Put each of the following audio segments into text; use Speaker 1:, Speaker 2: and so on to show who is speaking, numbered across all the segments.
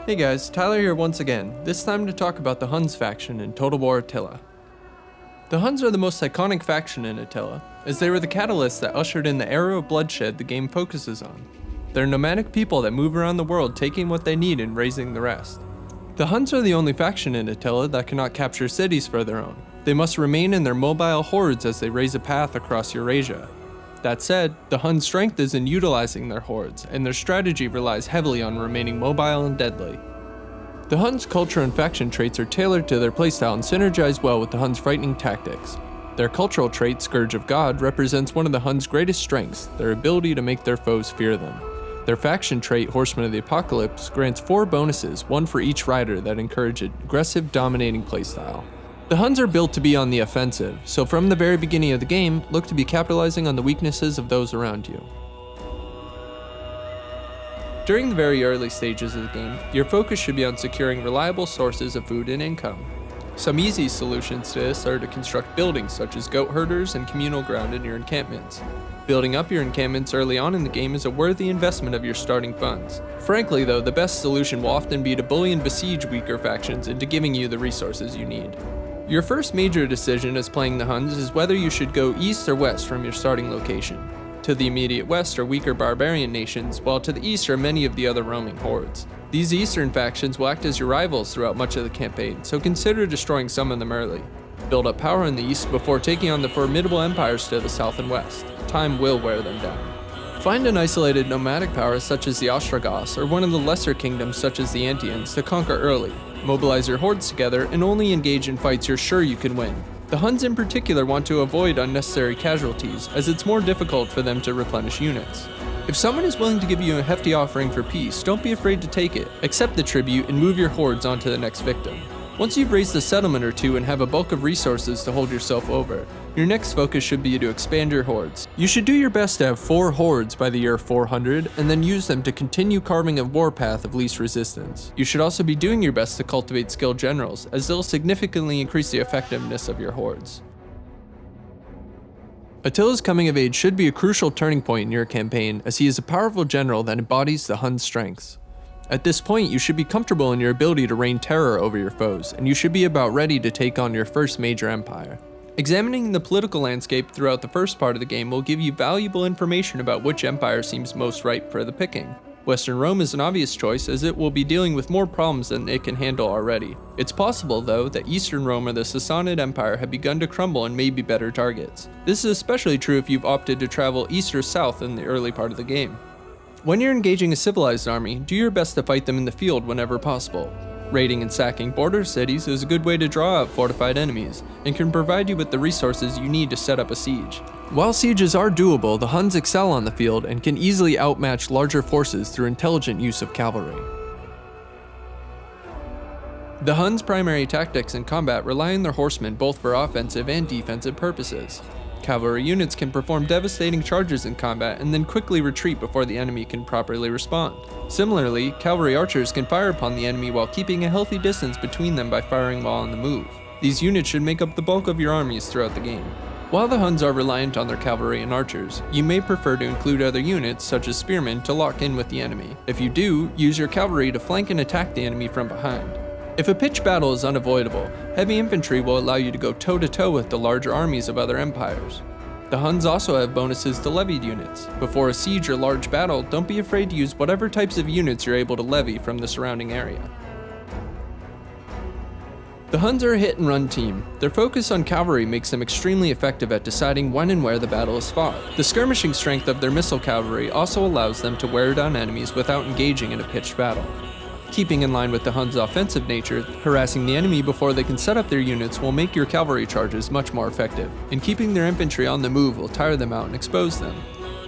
Speaker 1: Hey guys, Tyler here once again, this time to talk about the Huns faction in Total War Attila. The Huns are the most iconic faction in Attila, as they were the catalyst that ushered in the era of bloodshed the game focuses on. They're nomadic people that move around the world taking what they need and raising the rest. The Huns are the only faction in Attila that cannot capture cities for their own. They must remain in their mobile hordes as they raise a path across Eurasia. That said, the Huns' strength is in utilizing their hordes, and their strategy relies heavily on remaining mobile and deadly. The Huns' culture and faction traits are tailored to their playstyle and synergize well with the Huns' frightening tactics. Their cultural trait, Scourge of God, represents one of the Huns' greatest strengths, their ability to make their foes fear them. Their faction trait, Horseman of the Apocalypse, grants 4 bonuses, one for each rider, that encourage an aggressive, dominating playstyle. The Huns are built to be on the offensive, so from the very beginning of the game, look to be capitalizing on the weaknesses of those around you. During the very early stages of the game, your focus should be on securing reliable sources of food and income. Some easy solutions to this are to construct buildings such as goat herders and communal ground in your encampments. Building up your encampments early on in the game is a worthy investment of your starting funds. Frankly though, the best solution will often be to bully and besiege weaker factions into giving you the resources you need. Your first major decision as playing the Huns is whether you should go east or west from your starting location. To the immediate west are weaker barbarian nations, while to the east are many of the other roaming hordes. These eastern factions will act as your rivals throughout much of the campaign, so consider destroying some of them early. Build up power in the east before taking on the formidable empires to the south and west. Time will wear them down. Find an isolated nomadic power such as the Ostrogoths or one of the lesser kingdoms such as the Antians to conquer early. Mobilize your hordes together and only engage in fights you're sure you can win. The Huns in particular want to avoid unnecessary casualties, as it's more difficult for them to replenish units. If someone is willing to give you a hefty offering for peace, don't be afraid to take it. Accept the tribute and move your hordes on to the next victim. Once you've raised a settlement or two and have a bulk of resources to hold yourself over, your next focus should be to expand your hordes. You should do your best to have 4 hordes by the year 400, and then use them to continue carving a warpath of least resistance. You should also be doing your best to cultivate skilled generals, as they'll significantly increase the effectiveness of your hordes. Attila's coming of age should be a crucial turning point in your campaign, as he is a powerful general that embodies the Huns' strengths. At this point, you should be comfortable in your ability to reign terror over your foes, and you should be about ready to take on your first major empire. Examining the political landscape throughout the first part of the game will give you valuable information about which empire seems most ripe for the picking. Western Rome is an obvious choice, as it will be dealing with more problems than it can handle already. It's possible, though, that Eastern Rome or the Sassanid Empire have begun to crumble and may be better targets. This is especially true if you've opted to travel east or south in the early part of the game. When you're engaging a civilized army, do your best to fight them in the field whenever possible. Raiding and sacking border cities is a good way to draw out fortified enemies, and can provide you with the resources you need to set up a siege. While sieges are doable, the Huns excel on the field and can easily outmatch larger forces through intelligent use of cavalry. The Huns' primary tactics in combat rely on their horsemen both for offensive and defensive purposes. Cavalry units can perform devastating charges in combat and then quickly retreat before the enemy can properly respond. Similarly, cavalry archers can fire upon the enemy while keeping a healthy distance between them by firing while on the move. These units should make up the bulk of your armies throughout the game. While the Huns are reliant on their cavalry and archers, you may prefer to include other units, such as spearmen, to lock in with the enemy. If you do, use your cavalry to flank and attack the enemy from behind. If a pitched battle is unavoidable, heavy infantry will allow you to go toe-to-toe with the larger armies of other empires. The Huns also have bonuses to levied units. Before a siege or large battle, don't be afraid to use whatever types of units you're able to levy from the surrounding area. The Huns are a hit-and-run team. Their focus on cavalry makes them extremely effective at deciding when and where the battle is fought. The skirmishing strength of their missile cavalry also allows them to wear down enemies without engaging in a pitched battle. Keeping in line with the Huns' offensive nature, harassing the enemy before they can set up their units will make your cavalry charges much more effective, and keeping their infantry on the move will tire them out and expose them.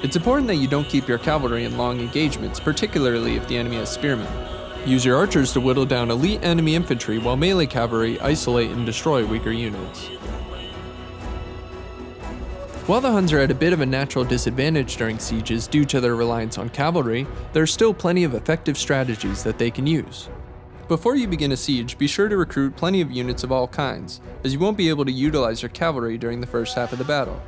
Speaker 1: It's important that you don't keep your cavalry in long engagements, particularly if the enemy has spearmen. Use your archers to whittle down elite enemy infantry, while melee cavalry isolate and destroy weaker units. While the Huns are at a bit of a natural disadvantage during sieges due to their reliance on cavalry, there are still plenty of effective strategies that they can use. Before you begin a siege, be sure to recruit plenty of units of all kinds, as you won't be able to utilize your cavalry during the first half of the battle.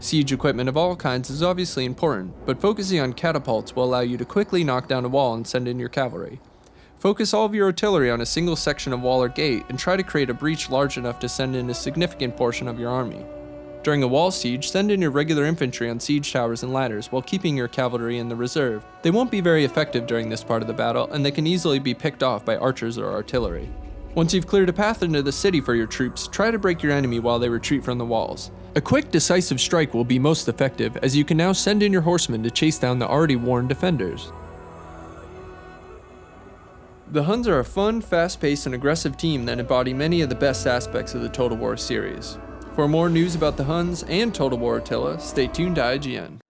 Speaker 1: Siege equipment of all kinds is obviously important, but focusing on catapults will allow you to quickly knock down a wall and send in your cavalry. Focus all of your artillery on a single section of wall or gate and try to create a breach large enough to send in a significant portion of your army. During a wall siege, send in your regular infantry on siege towers and ladders while keeping your cavalry in the reserve. They won't be very effective during this part of the battle, and they can easily be picked off by archers or artillery. Once you've cleared a path into the city for your troops, try to break your enemy while they retreat from the walls. A quick, decisive strike will be most effective, as you can now send in your horsemen to chase down the already worn defenders. The Huns are a fun, fast-paced, and aggressive team that embody many of the best aspects of the Total War series. For more news about the Huns and Total War Attila, stay tuned to IGN.